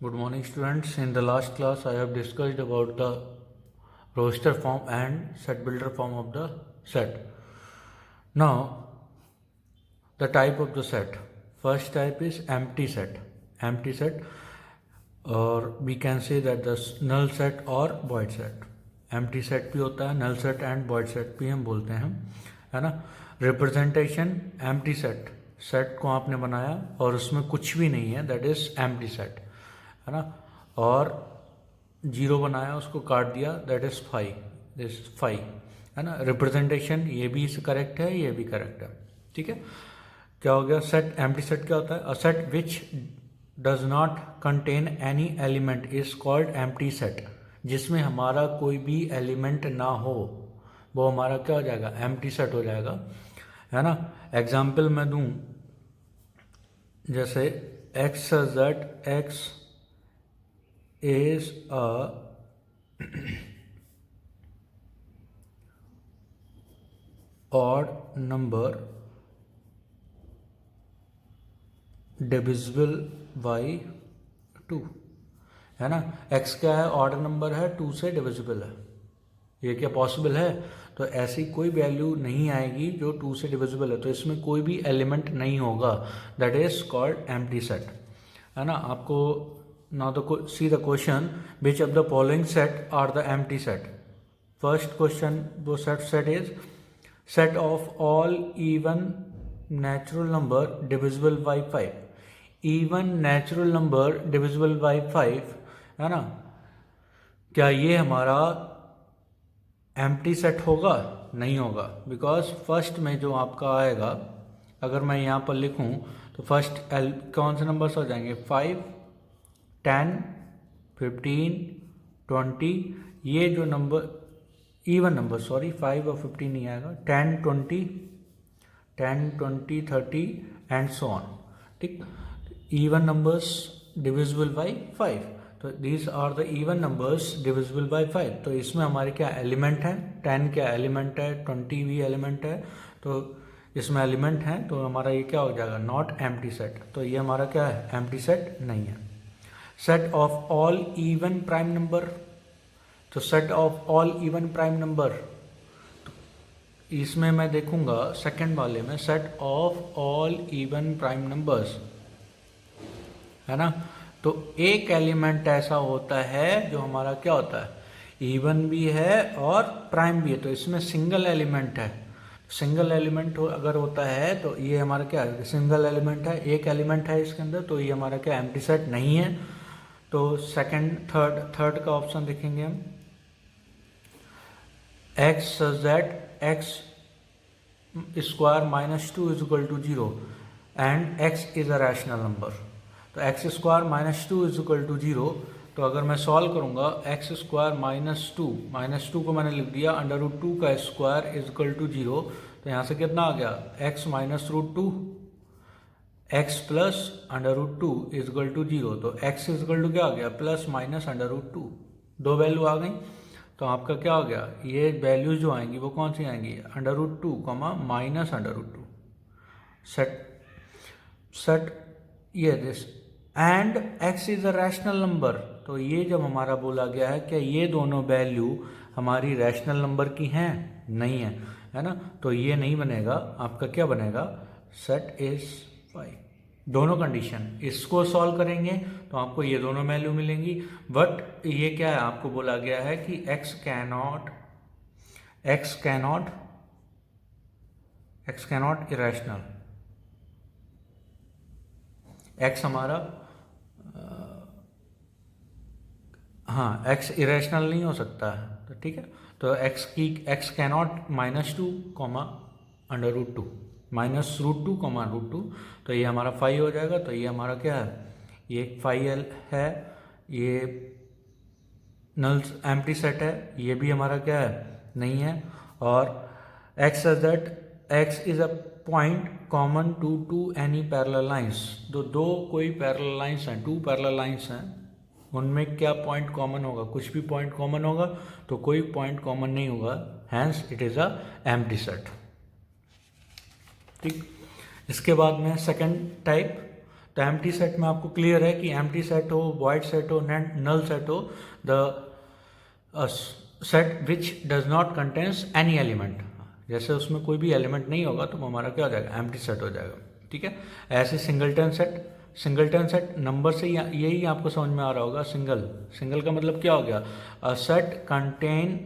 Good morning students. In the last class I have discussed about the roster form and set builder form of the set. Now the type of the set. First type is empty set. Empty set, or we can say that the null set or void set. Empty set भी होता है, null set and void set भी हम बोलते हैं, है ना. Representation empty set, set को आपने बनाया और उसमें कुछ भी नहीं है, दैट इज एम्प्टी सेट, है ना. और जीरो बनाया, उसको काट दिया, that is five, this five, है ना. रिप्रेजेंटेशन ये भी करेक्ट है, ये भी करेक्ट है, ठीक है. क्या हो गया सेट. एम्प्टी सेट क्या होता है? A set which does not contain any element is called empty set. जिसमें हमारा कोई भी एलिमेंट ना हो वो हमारा क्या हो जाएगा? एम्प्टी सेट हो जाएगा, है ना. एग्जाम्पल मैं दूं, जैसे x z x is a odd number divisible by 2, है ना. x क्या है? ऑर्डर नंबर है, 2 से डिविजिबल है. ये क्या पॉसिबल है? तो ऐसी कोई वैल्यू नहीं आएगी जो 2 से डिविजिबल है, तो इसमें कोई भी एलिमेंट नहीं होगा, that is called empty set, है ना. आपको now the see the question, which of the following set are the empty set. First question वो set is set of all even natural number divisible by 5. Even natural number divisible by 5, है ना. क्या ये हमारा empty set होगा? नहीं होगा, because first में जो आपका आएगा, अगर मैं यहाँ पर लिखूँ तो फर्स्ट कौन से नंबर्स हो जाएंगे? 5, 10, 15, 20. ये जो नंबर इवन नंबर, सॉरी 5 और 15 नहीं आएगा, 10, 20, 30 एंड सो ऑन, ठीक. इवन नंबर्स डिविजिबल बाई 5, तो these are the even numbers divisible by 5. तो इसमें हमारे क्या एलिमेंट है? 10 क्या एलिमेंट है, 20 भी एलिमेंट है, तो इसमें एलिमेंट है, तो हमारा ये क्या हो जाएगा? Not empty set. तो ये हमारा क्या है? एम्प्टी सेट नहीं है. Set of all even prime number, तो set of all even prime number, इसमें मैं देखूंगा सेकंड वाले में, set of all even prime numbers, है ना. तो एक एलिमेंट ऐसा होता है जो हमारा क्या होता है? इवन भी है और प्राइम भी है, तो इसमें सिंगल एलिमेंट है. सिंगल एलिमेंट अगर होता है तो ये हमारा क्या है? सिंगल एलिमेंट है, एक एलिमेंट है इसके अंदर, तो ये हमारा क्या एम्प्टी सेट नहीं है. तो सेकंड थर्ड का ऑप्शन देखेंगे हम, x z x square minus 2 is equal to 0 and x is a rational number. तो x square minus 2 is equal to 0. तो अगर मैं सॉल्व करूंगा, एक्स स्क्वायर माइनस टू को मैंने लिख दिया अंडर रूट 2 का स्क्वायर इज इक्वल टू 0. तो यहाँ से कितना आ गया? X minus root 2 x plus under root 2 is equal to 0. तो एक्स इज इक्वल टू क्या आ गया? Plus minus under root 2. दो वैल्यू आ गई, तो आपका क्या हो गया? ये वैल्यूज जो आएंगी वो कौन सी आएंगी? Under root 2 comma minus under root 2. Set ये this and x is a rational number. तो ये जब हमारा बोला गया है, क्या ये दोनों वैल्यू हमारी रैशनल नंबर की हैं? नहीं है, है ना. तो ये नहीं बनेगा. आपका क्या बनेगा? Set is 5. दोनों कंडीशन इसको सॉल्व करेंगे तो आपको ये दोनों वैल्यू मिलेंगी. बट ये क्या है? आपको बोला गया है कि एक्स कैनॉट इरेशनल. एक्स हमारा हाँ, एक्स इरेशनल नहीं हो सकता है, तो ठीक है. तो x cannot minus 2 comma under root 2, minus root 2 comma root 2. तो ये हमारा 5 हो जाएगा. तो ये हमारा क्या है? ये 5 है, ये नल एम्प्टी सेट है, ये भी हमारा क्या है? नहीं है. और x is that x is a point common to any parallel lines. तो दो कोई पैरेलल लाइंस हैं, 2 पैरेलल लाइंस हैं, उनमें क्या पॉइंट कॉमन होगा? कुछ भी पॉइंट कॉमन होगा, तो कोई पॉइंट कॉमन नहीं होगा, hence it is a empty set, ठीक. इसके बाद में सेकंड टाइप, तो एम्प्टी सेट में आपको क्लियर है कि एम्प्टी सेट हो, वॉइड सेट हो, नल सेट हो, the set which does not contains any element, जैसे उसमें कोई भी एलिमेंट नहीं होगा तो वो हमारा क्या हो जाएगा, एम्प्टी सेट हो जाएगा। ठीक है, ऐसे singleton set, singleton set number से यही आपको समझ में आ रहा होगा। सिंगल का मतलब क्या हो गया, a set contain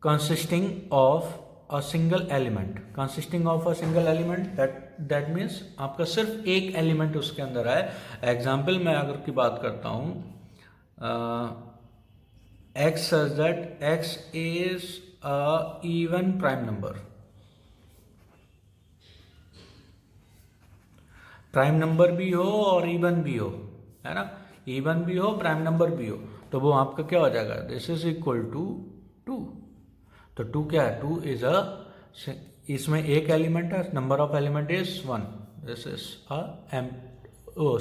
consisting of a single element, consisting of a single element, that means आपका सिर्फ एक एलिमेंट उसके अंदर है। एग्जाम्पल मैं अगर की बात करता हूँ, x such that x is a even prime number, prime number भी हो और इवन भी हो, है ना, इवन भी हो प्राइम नंबर भी हो, तो वो आपका क्या हो जाएगा, दिस इज इक्वल टू 2। तो 2 क्या है, 2 इज अ, इसमें एक एलिमेंट है, number of element is 1, this is a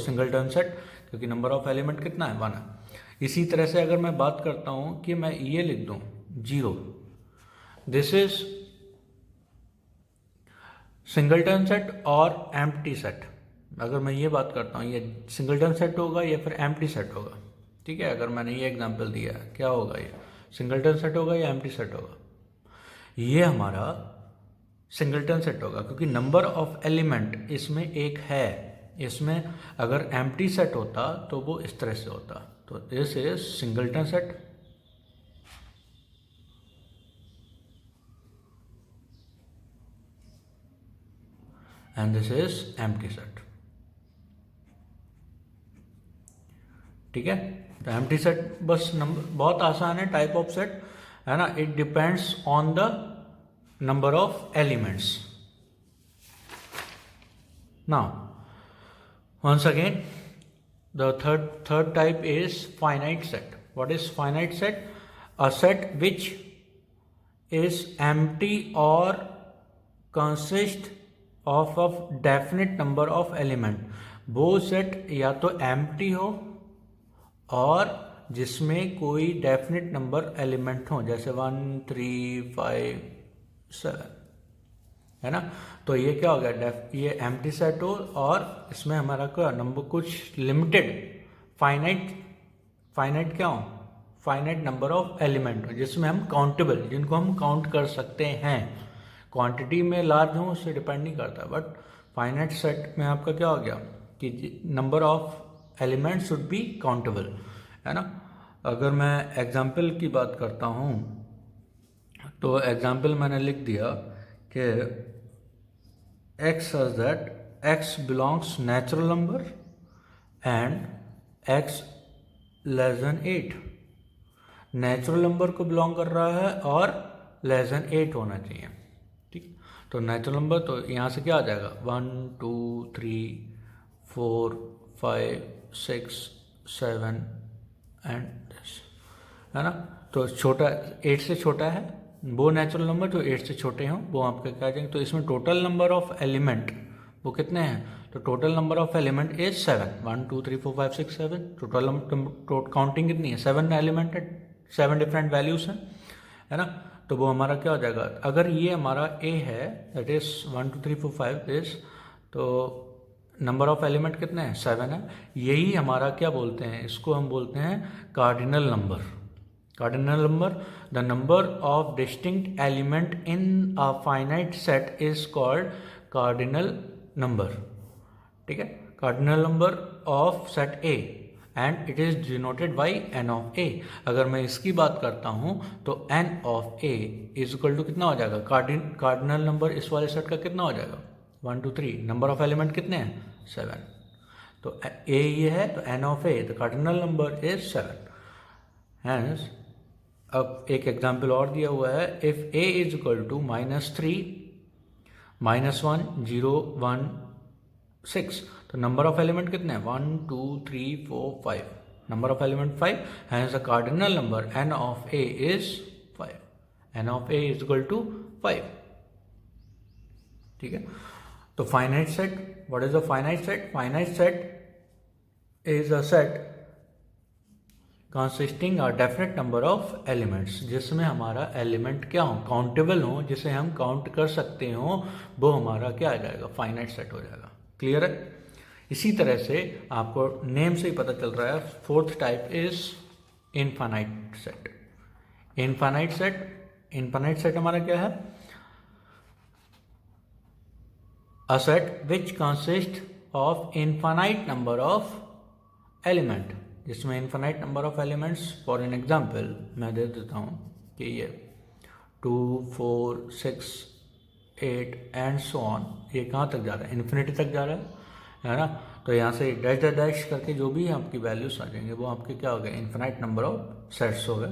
singleton set, क्योंकि नंबर ऑफ एलिमेंट कितना है, 1 है। इसी तरह से अगर मैं बात करता हूँ कि मैं ये लिख दूँ 0, दिस इज सिंगलटन सेट और एम्प्टी सेट। अगर मैं ये बात करता हूँ, ये सिंगलटन सेट होगा या फिर एम्प्टी सेट होगा। ठीक है, अगर मैंने ये एग्जांपल दिया है, क्या होगा, ये सिंगलटन सेट होगा या एम्प्टी सेट होगा, ये हमारा सिंगलटन सेट होगा, क्योंकि नंबर ऑफ एलिमेंट इसमें एक है। इसमें अगर एम्प्टी सेट होता तो वो इस तरह से होता, तो this is singleton set, and this is empty set. ठीक है, तो एम्प्टी सेट बस नंबर बहुत आसान है, टाइप ऑफ सेट है ना, it depends on the number of elements. Now once again, the third type is finite set. What is finite set? A set which is empty or consists of a definite number of element. वो set या तो empty हो और जिसमें कोई definite number element हो, जैसे 1 3 5 7, है ना। तो ये क्या हो गया, ये एम्प्टी सेट हो और इसमें हमारा क्या नंबर कुछ लिमिटेड फाइनाइट क्या हो, फाइनाइट नंबर ऑफ एलिमेंट हो, जिसमें हम काउंटेबल, जिनको हम काउंट कर सकते हैं। क्वांटिटी में लार्ज हो उससे डिपेंड नहीं करता, बट फाइनाइट सेट में आपका क्या हो गया कि number of element should be countable, है ना। अगर मैं एग्जाम्पल की बात करता हूँ, तो एग्जाम्पल मैंने लिख दिया कि x says that x belongs natural number and x less than 8, natural number को बिलोंग कर रहा है और लेस देन 8 होना चाहिए। ठीक, तो नेचुरल नंबर, तो यहाँ से क्या आ जाएगा, 1 2 3 4 5 6 7 एंड दिस, है ना। तो छोटा 8 से छोटा है वो नेचुरल नंबर, जो 8 से छोटे हों वो आपके क्या आ जाएंगे। तो इसमें टोटल नंबर ऑफ एलिमेंट वो कितने हैं, तो total number of element is 7, 1 2 3 4 5 6 7, total counting कितनी है, 7 एलिमेंट है, 7 डिफरेंट वैल्यूज हैं, है ना। तो वो हमारा क्या हो जाएगा, अगर ये हमारा ए है, दैट इज 1 2 3 4 5 दिस, तो नंबर ऑफ एलिमेंट कितने हैं, 7 है। यही हमारा क्या बोलते हैं, इसको हम बोलते हैं cardinal number. Cardinal number, the number of distinct element in a finite set is called cardinal number. ठीक है, cardinal number of set A and it is denoted by n of A. अगर मैं इसकी बात करता हूँ तो n of A is equal to कितना हो जाएगा, कार्डिनल नंबर इस वाले सेट का कितना हो जाएगा, 1 2 3, नंबर ऑफ एलिमेंट कितने हैं, 7, तो A ये है, तो n of A, the cardinal number is 7। Hence अब एक एग्जाम्पल और दिया हुआ है, if a is equal to -3 -1 0 1 6, तो नंबर ऑफ एलिमेंट कितने हैं, 1 2 3 4 5, number of element 5, hence the cardinal number n of a is 5, n of a is equal to 5। ठीक है, तो finite set, what is the finite set, finite set is a set consisting a definite number of elements, जिसमें हमारा element क्या हो, countable हो, जिसे हम काउंट कर सकते हो, वो हमारा क्या आ जाएगा, फाइनाइट सेट हो जाएगा। क्लियर है, इसी तरह से आपको नेम से ही पता चल रहा है, fourth type is infinite set. Infinite set हमारा क्या है? A set which consists of infinite number of element, जिसमें infinite number of elements, for an example मैं दे देता हूँ कि ये 2, 4, 6, 8 एंड सो ऑन, ये कहाँ तक जा रहा है? इन्फिनिटी तक जा रहा है ना। तो यहाँ से डैश डैश डैश करके जो भी आपकी वैल्यूज आ जाएंगे वो आपके क्या हो गए? इन्फिनाइट नंबर ऑफ सेट्स हो गए,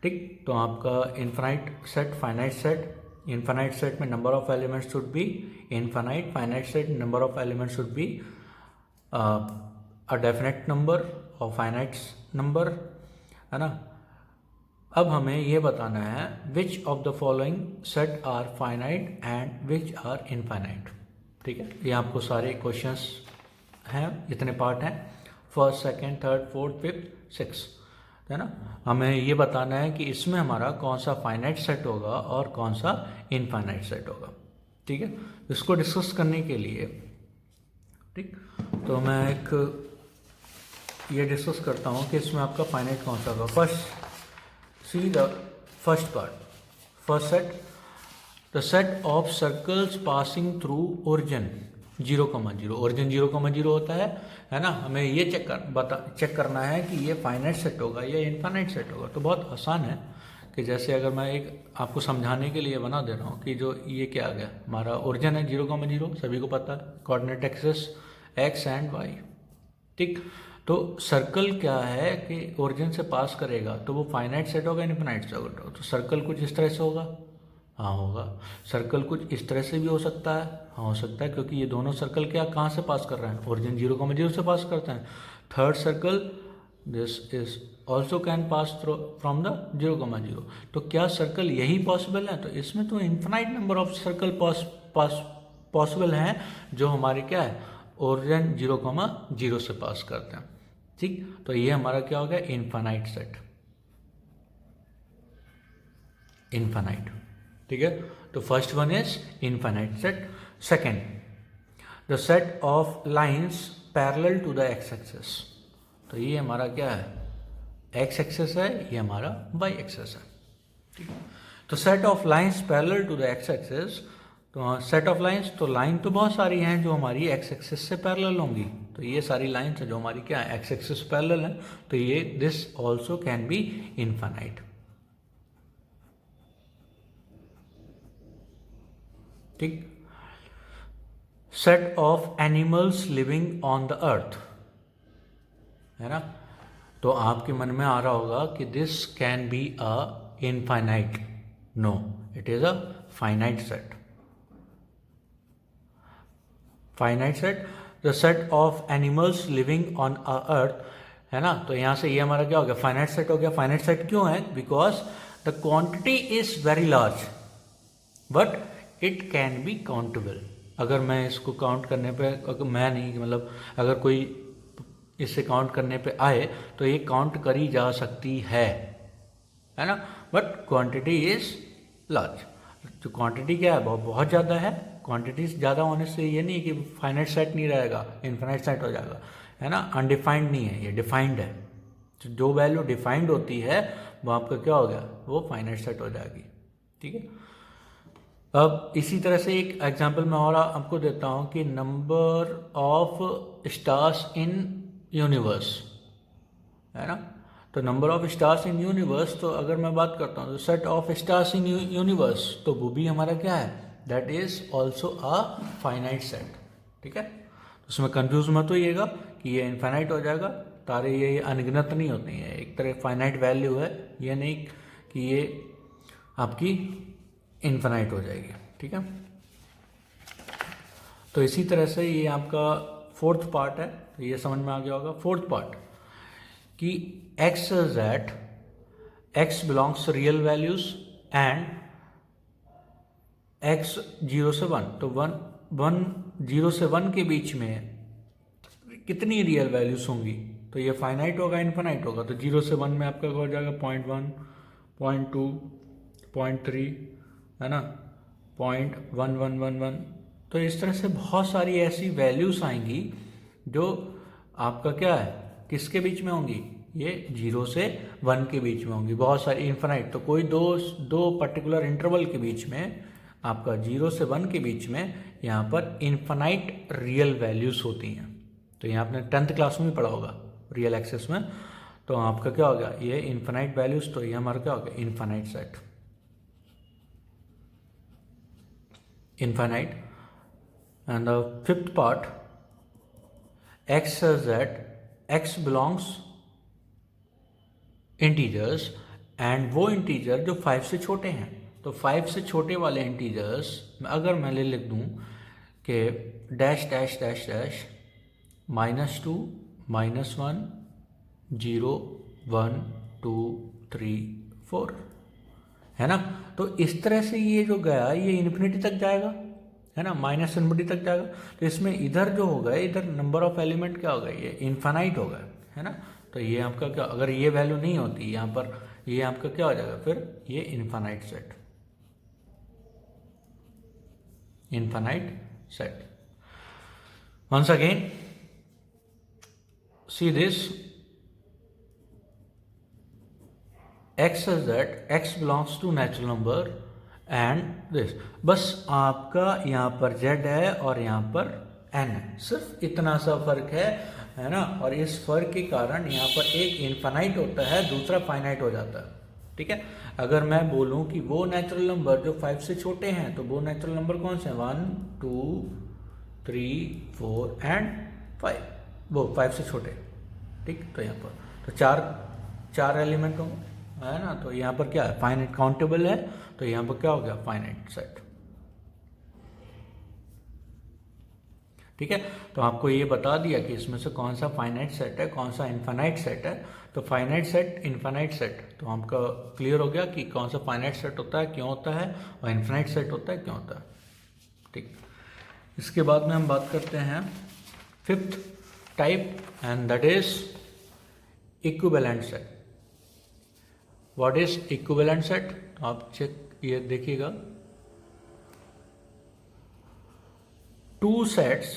ठीक। तो आपका infinite set, finite set, infinite set में number of elements should be infinite, finite set number of elements should be a definite number और फाइनाइट नंबर, है ना। अब हमें ये बताना है which of the following set are finite and which are infinite, ठीक है। ये आपको सारे क्वेश्चंस हैं, जितने पार्ट हैं, first, second, third, fourth, fifth, six, है ना। हमें ये बताना है कि इसमें हमारा कौन सा फाइनाइट सेट होगा और कौन सा इनफाइनाइट सेट होगा, ठीक है। इसको डिस्कस करने के लिए, ठीक, तो मैं एक ये डिस्कस करता हूँ कि इसमें आपका फाइनाइट कौन सा होगा। First see the first part, first set, the set of circles passing through origin 0,0, origin 0,0 होता है ना। हमें ये चेक करना है कि ये फाइनाइट सेट होगा या इनफाइनाइट सेट होगा। तो बहुत आसान है कि जैसे अगर मैं एक आपको समझाने के लिए बना दे रहा हूँ कि जो ये क्या आ गया, हमारा ओरिजिन है 0,0, सभी को पता है, coordinate axis x and y, ठीक। तो सर्कल क्या है कि ओरिजिन से पास करेगा, तो वो फाइनाइट सेट होगा, इनफाइनाइट सेट होगा। तो सर्कल कुछ इस तरह से होगा, हाँ होगा। सर्कल कुछ इस तरह से भी हो सकता है, हाँ हो सकता है, क्योंकि ये दोनों सर्कल क्या कहाँ से पास कर रहे हैं? ओरिजिन 0,0 से पास करते हैं। Third circle, this is also can pass through from the 0,0। तो क्या सर्कल यही पॉसिबल है? तो इसमें तो infinite number of circle possible हैं जो हमारे क्या है, ओरिजिन 0,0 से पास करते हैं, ठीक। तो ये हमारा क्या हो गया? इनफाइनाइट सेट, इनफाइनाइट, ठीक है। तो first one is infinite set. Second, the set of lines parallel to the x axis. तो ये हमारा क्या है? एक्स एक्सिस है, ये हमारा वाई एक्सिस है, ठीक है। तो set of lines parallel to the x axis, तो सेट ऑफ लाइंस, तो लाइन तो बहुत सारी हैं जो हमारी एक्स एक्सिस से पैरेलल होंगी। तो ये सारी लाइंस है जो हमारी क्या है, एक्स एक्सिस पैरेलल है। तो ये this also can be infinite, ठीक। Set of animals living on the earth, है ना। तो आपके मन में आ रहा होगा कि this can be a infinite, no, it is a finite set. Finite set, the set of animals living on a earth, है ना। तो यहां से ये हमारा क्या हो गया? फाइनाइट सेट हो गया। फाइनाइट सेट क्यों है? Because the quantity is very large but it can be countable. अगर मैं इसको काउंट करने पे, अगर मैं नहीं, मतलब अगर कोई इससे काउंट करने पे आए तो ये काउंट करी जा सकती है ना। बट क्वांटिटी इज लार्ज, जो क्वांटिटी क्या है, बहुत ज़्यादा है। क्वांटिटी ज़्यादा होने से ये नहीं कि फाइनाइट सेट नहीं रहेगा, इनफाइनाइट सेट हो जाएगा, है ना। अनडिफाइंड नहीं है, ये डिफाइंड है। तो जो वैल्यू डिफाइंड होती है वो आपका क्या हो गया? वो फाइनाइट सेट हो जाएगी, ठीक है। अब इसी तरह से एक एग्जांपल मैं और आपको देता हूँ कि number of stars in universe, है ना। तो number of stars in universe, तो अगर मैं बात करता हूँ तो set of stars in universe, तो वो भी हमारा क्या है? That is also a finite set, ठीक है। तो उसमें कंफ्यूज मत होइएगा कि ये इनफाइनाइट हो जाएगा। तारे ये अनगिनत नहीं होती हैं, एक तरह फाइनाइट वैल्यू है, ये नहीं कि ये आपकी इनफाइनाइट हो जाएगी, ठीक है। तो इसी तरह से ये आपका फोर्थ पार्ट है, तो ये समझ में आ गया होगा। फोर्थ पार्ट कि x is at x belongs to real values and x 0 से 1, तो 0 से 1 के बीच में कितनी रियल वैल्यूज होंगी? तो ये फाइनाइट होगा, इनफाइनाइट होगा। तो 0 से 1 में आपका हो जाएगा 0.1, 0.2, 0.3, है ना, 0.1111। तो इस तरह से बहुत सारी ऐसी वैल्यूज आएंगी जो आपका क्या है, किसके बीच में होंगी, ये 0 से 1 के बीच में होंगी, बहुत सारी इन्फिनाइट, तो कोई दो पर्टिकुलर इंटरवल के बीच में आपका 0 से 1 के बीच में यहाँ पर इन्फिनाइट रियल वैल्यूज होती हैं। तो यहाँ आपने 10th क्लास में भी पढ़ा होगा रियल एक्सेस में। तो आपका क्या होगा, ये इन्फिनाइट वैल्यूज, तो ये हमारा क्या होगा, infinite set, infinite. And the fifth part, x says that x belongs integers, and वो इंटीजर जो 5 से छोटे हैं, तो 5 से छोटे वाले इंटीजर्स अगर मैं लिख दूं कि डैश डैश डैश डैश -2 -1 0 1 2 3 4 है ना, तो इस तरह से ये जो गया ये इन्फिनिटी तक जाएगा, है ना, माइनस इन्फिनिटी तक जाएगा। तो इसमें इधर जो होगा, इधर नंबर ऑफ एलिमेंट क्या होगा, ये इनफाइनाइट होगा, है ना। तो ये आपका क्या, अगर ये वैल्यू नहीं होती यहाँ पर, ये आपका क्या हो जाएगा, फिर ये infinite set, infinite set. Once again see this, x says that x belongs to natural number and this, बस आपका यहाँ पर z है और यहाँ पर n है, सिर्फ इतना सा फर्क है ना। और इस फर्क के कारण यहाँ पर एक इनफाइनाइट होता है, दूसरा फाइनाइट हो जाता है, ठीक है। अगर मैं बोलूँ कि वो नेचुरल नंबर जो 5 से छोटे हैं, तो वो नेचुरल नंबर कौन से हैं, 1 2 3 4 एंड 5, वो 5 से छोटे, ठीक। तो यहाँ पर तो चार एलिमेंट होंगे, है ना। तो यहाँ पर क्या है, फाइनाइट काउंटेबल है, तो यहाँ पर क्या हो गया, फाइनाइट सेट, ठीक है। तो आपको ये बता दिया कि इसमें से कौन सा फाइनाइट सेट है, कौन सा इनफाइनाइट सेट है। तो फाइनाइट सेट, इनफाइनाइट सेट, तो आपका क्लियर हो गया कि कौन सा फाइनाइट सेट होता है, क्यों होता है, और इनफाइनाइट सेट होता है, क्यों होता है, ठीक। इसके बाद में हम बात करते हैं fifth type, and that is equivalent set. What is equivalent set, आप चेक ये देखिएगा, two sets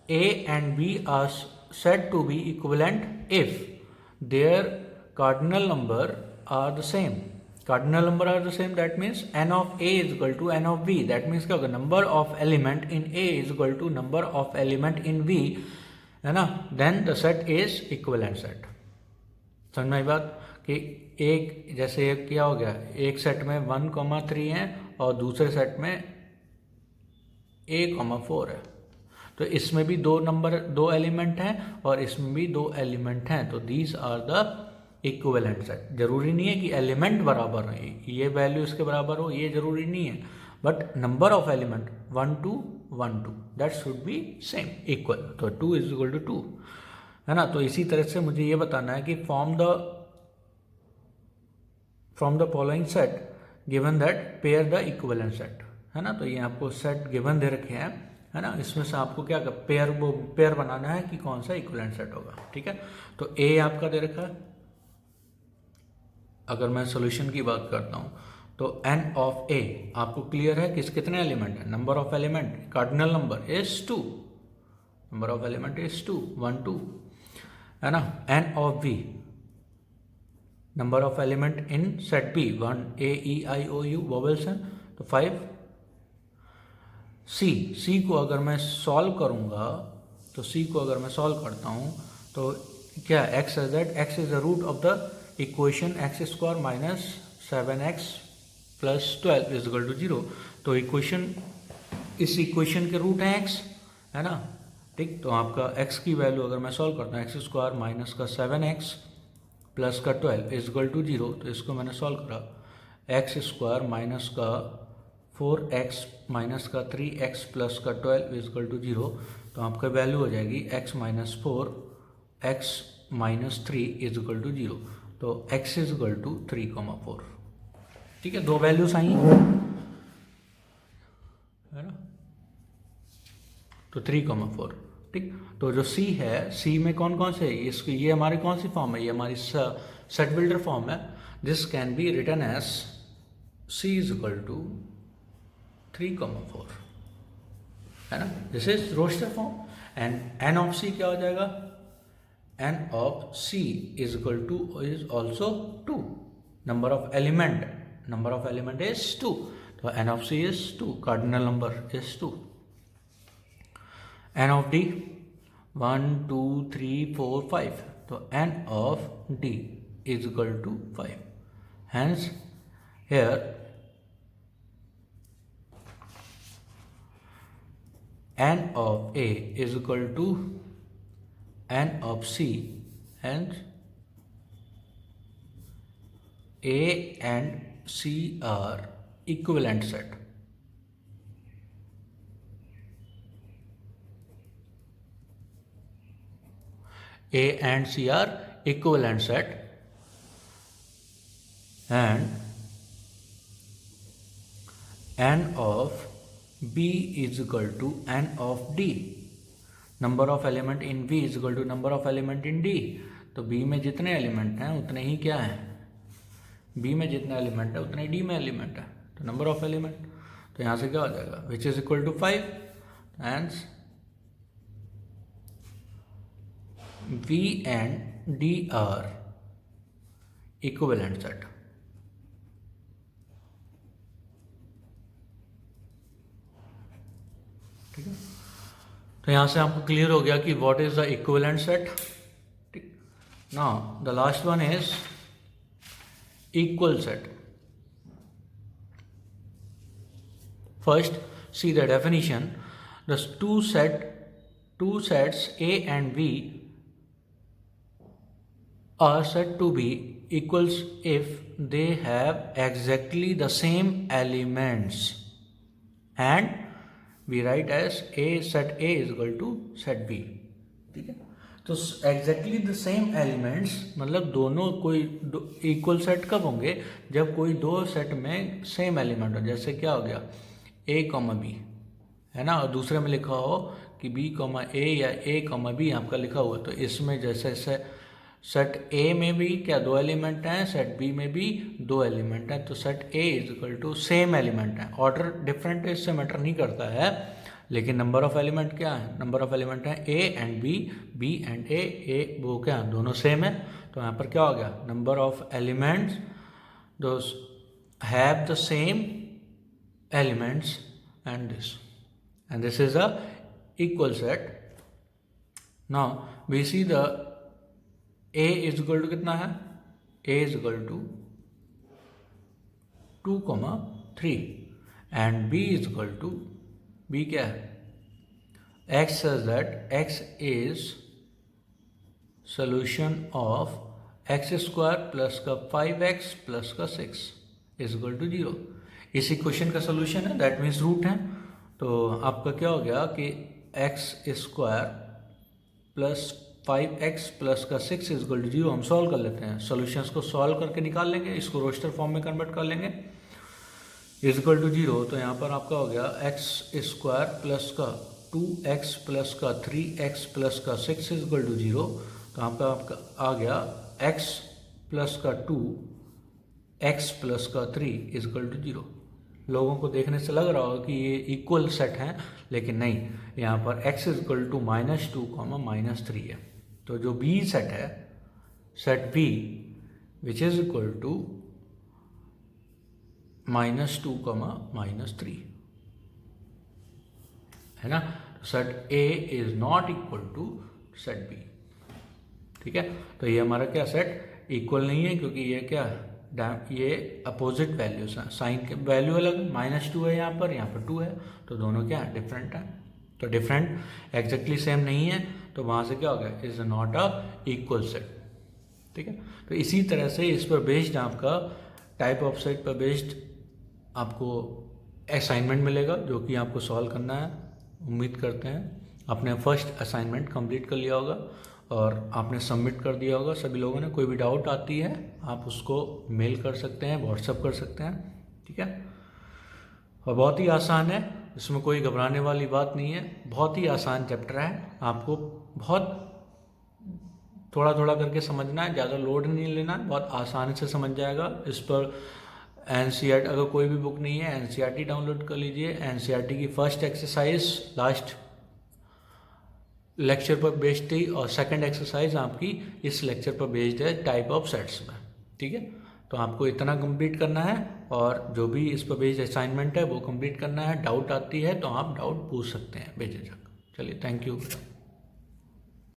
A and B are said to be equivalent if their cardinal number are the same. Cardinal number are the same, that means n of A is equal to n of B. That means क्या होगा, number of element in A is equal to number of element in B, है ना। Then the set is equivalent set. समझ में आई बात, कि एक जैसे एक क्या हो गया, एक सेट में 1,3 है और दूसरे सेट में 4 है, तो इसमें भी दो एलिमेंट हैं और इसमें भी 2 एलिमेंट हैं, तो these are the equivalent set. जरूरी नहीं है कि एलिमेंट बराबर हो, ये वैल्यू इसके बराबर हो, ये जरूरी नहीं है, but number of element 1 2 1 2 that should be same, equal. तो 2 इज इक्वल टू 2, है ना। तो इसी तरह से मुझे ये बताना है कि from the following set given that pair the equivalent set, है ना। तो ये आपको सेट गिवन दे रखे हैं, है ना। इसमें से आपको क्या पेयर बनाना है कि कौन सा इक्विवेलेंट सेट होगा, ठीक है। तो ए आपका दे रखा है, अगर मैं सॉल्यूशन की बात करता हूँ तो n ऑफ a आपको क्लियर है कि कितने एलिमेंट है, number of element, cardinal number is 2, number of element is 2 1 2, है ना। n of b, number of element in set b 1 a e i o u vowels हैं, तो 5। सी को अगर मैं सॉल्व करूंगा, तो सी को अगर मैं सॉल्व करता हूं तो क्या, x is that, x is the root of the equation x square minus 7x plus 12 is equal to 0। तो इक्वेशन, इस इक्वेशन के रूट है x, है ना, ठीक। तो आपका x की वैल्यू अगर मैं सॉल्व करता हूँ, x स्क्वायर माइनस का 7x प्लस का 12 इज इक्वल टू 0, तो इसको मैंने सॉल्व करा, x स्क्वायर माइनस का 4x माइनस का 3x प्लस का 12 इज इक्वल टू 0, तो आपका वैल्यू हो जाएगी x minus 4 x minus 3 is equal to 0, तो x इज इक्वल टू 3,4, ठीक है। 2 वैल्यूज आई है ना, तो 3,4, ठीक। तो जो C है, C में कौन कौन से, इसकी ये हमारी कौन सी फॉर्म है, ये हमारी सेट बिल्डर फॉर्म है। This can be written as C is equal to 3,4, है ना, this is roster form. And n of C क्या हो जाएगा, n of C is equal to is also 2, number of element is 2, तो n of C is 2, cardinal number is 2. N of D 1 2 3 4 5, तो n of D is equal to 5. Hence here n of A is equal to n of C, hence A and C are equivalent set. A and C are equivalent set, and n of B is equal to n of D. Number of element in B is equal to number of element in D. तो B में जितने element हैं उतने ही क्या हैं, B में जितने element है उतने D में एलिमेंट है, तो नंबर ऑफ एलिमेंट. तो यहाँ से क्या हो जाएगा, which is equal to 5. And B and D are equivalent set. ठीक है, तो यहाँ से आपको क्लियर हो गया कि what is the equivalent set. ठीक, now the last one is equal set. First see the definition. The two sets A and B are said to be equals if they have exactly the same elements, and we write as A set A is equal to set B. ठीक है, तो exactly the same elements मतलब दोनों कोई equal set कब होंगे, जब कोई दो सेट में सेम एलिमेंट हो. जैसे क्या हो गया, A कॉमा B है ना, और दूसरे में लिखा हो कि B कॉमा A या A कॉमा B आपका लिखा हुआ, तो इसमें जैसे सेट A में भी क्या दो एलिमेंट हैं, सेट B में भी दो एलिमेंट हैं, तो set A is equal to same element है. ऑर्डर डिफरेंट इससे मैटर नहीं करता है, लेकिन नंबर ऑफ एलिमेंट क्या है, नंबर ऑफ एलिमेंट है A and B, B and A वो क्या है, दोनों सेम है. तो यहाँ पर क्या हो गया, number of elements those have the same elements and this is a equal set. Now we see the A is equal to कितना है, A is equal to 2,3 and B is equal to, B क्या है, X says that X is solution of x square plus का 5x plus का 6 is equal to 0. इस equation का solution है, that means root है. तो आपका क्या हो गया कि x square plus 5x plus का 6 इज इक्वल टू 0. हम सॉल्व कर लेते हैं, सॉल्यूशंस को सॉल्व करके निकाल लेंगे, इसको रोस्टर फॉर्म में कन्वर्ट कर लेंगे, इज इक्वल टू 0. तो यहाँ पर आपका हो गया x स्क्वायर प्लस का 2x प्लस का 3x प्लस का 6 इज इक्वल टू 0. तो यहाँ पर आपका आ गया x प्लस का 2 x प्लस का 3 इज इक्वल टू 0. लोगों को देखने से लग रहा होगा कि ये इक्वल सेट हैं, लेकिन नहीं, यहाँ पर x इज इक्वल टू -2, -3 है. तो जो B सेट है, set B which is equal to -2, -3 है ना. Set A is not equal to set B. ठीक है, तो ये हमारा क्या सेट इक्वल नहीं है, क्योंकि ये क्या है, ये अपोजिट वैल्यूज हैं, साइन के वैल्यू अलग, -2 है यहाँ पर 2 है, तो दोनों क्या है, डिफरेंट है. तो डिफरेंट एग्जैक्टली सेम नहीं है, तो वहाँ से क्या हो गया, is not a equal set. ठीक है, तो इसी तरह से इस पर बेस्ड आपका टाइप ऑफ सेट पर बेस्ड आपको असाइनमेंट मिलेगा, जो कि आपको सॉल्व करना है. उम्मीद करते हैं आपने फर्स्ट असाइनमेंट कंप्लीट कर लिया होगा और आपने सबमिट कर दिया होगा सभी लोगों ने. कोई भी डाउट आती है आप उसको मेल कर सकते हैं, व्हाट्सएप कर सकते हैं. ठीक है, और बहुत ही आसान है, इसमें कोई घबराने वाली बात नहीं है. बहुत ही आसान चैप्टर है, आपको बहुत थोड़ा थोड़ा करके समझना है, ज़्यादा लोड नहीं लेना है, बहुत आसानी से समझ जाएगा. इस पर NCERT अगर कोई भी बुक नहीं है, NCERT डाउनलोड कर लीजिए. NCERT की फर्स्ट एक्सरसाइज लास्ट लेक्चर पर बेस्ड थी और सेकंड एक्सरसाइज आपकी इस लेक्चर पर बेस्ड है टाइप ऑफ सेट्स में। ठीक है, तो आपको इतना कंप्लीट करना है और जो भी इस पर बेस्ड असाइनमेंट है वो कंप्लीट करना है। डाउट आती है तो आप डाउट पूछ सकते हैं बेझिझक। चलिए, थैंक यू।